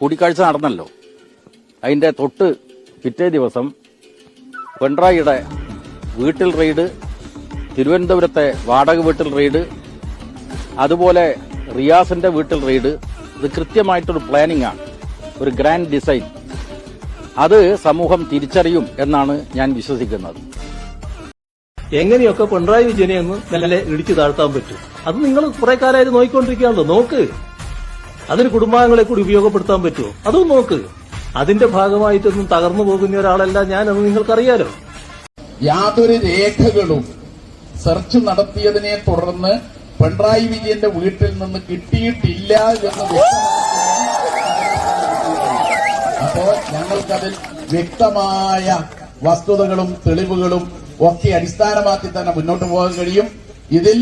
കൂടിക്കാഴ്ച നടന്നല്ലോ. അതിന്റെ തൊട്ട് പിറ്റേ ദിവസം പിണറായിയുടെ വീട്ടിൽ റെയ്ഡ്, തിരുവനന്തപുരത്തെ വാടക വീട്ടിൽ റെയ്ഡ്, അതുപോലെ റിയാസിന്റെ വീട്ടിൽ റെയ്ഡ്. ഇത് കൃത്യമായിട്ടൊരു പ്ലാനിംഗ് ആണ്, ഒരു ഗ്രാൻഡ് ഡിസൈൻ. അത് സമൂഹം തിരിച്ചറിയും എന്നാണ് ഞാൻ വിശ്വസിക്കുന്നത്. എങ്ങനെയൊക്കെ പിണറായി വിജയനെ ഒന്ന് നല്ല ഇടിച്ചു താഴ്ത്താൻ പറ്റും, അത് നിങ്ങൾ കുറെ കാലമായിട്ട് നോക്കിക്കൊണ്ടിരിക്കുകയാണല്ലോ. നോക്ക്, അതിന് കുടുംബാംഗങ്ങളെ കൂടി ഉപയോഗപ്പെടുത്താൻ പറ്റുമോ, അതും നോക്ക്. അതിന്റെ ഭാഗമായിട്ടൊന്നും തകർന്നു പോകുന്ന ഒരാളല്ല ഞാൻ, അത് നിങ്ങൾക്കറിയാലോ. യാതൊരു രേഖകളും സെർച്ച് നടത്തിയതിനെ തുടർന്ന് പിണറായി വിജയന്റെ വീട്ടിൽ നിന്ന് കിട്ടിയിട്ടില്ല എന്ന് അപ്പോ ഞങ്ങൾക്കതിൽ വ്യക്തമായ വസ്തുതകളും തെളിവുകളും ഒക്കെ അടിസ്ഥാനമാക്കി തന്നെ മുന്നോട്ട് പോകാൻ കഴിയും. ഇതിൽ